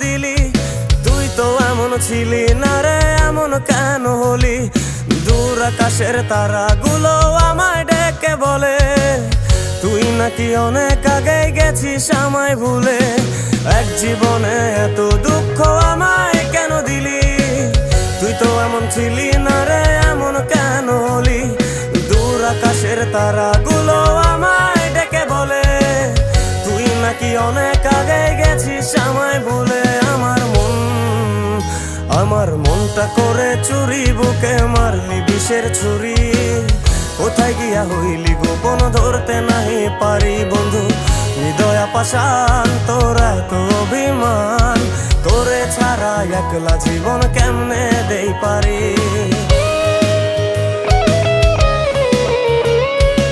দিলি? তুই তো এমন ছিলি না রে, এমন কেন হলি? দূর আকাশের তারাগুলো আমায় ডেকে বলে তুই নাকি অনেক আগে গেছিস আমায় ভুলে। এক জীবনে এত দুঃখ আমায় কেন দিলি? তুই তো এমন ছিলি না রে, এমন কেন হলি? দূর আকাশের তারাগুলো আমায় ডেকে বলে তুই নাকি অনেক আগে গেছিস আমায় ভুলে। আমার মনটা করে চুরি, বুকে মারলি বিষের ছুরি। কোথায় গিয়া হইলি গোপন ধরতে নাহি পারি বন্ধু। হৃদয় পাষাণ তোর এত অভিমান, তোরে ছাড়া একলা জীবন কেমনে দেই পারি?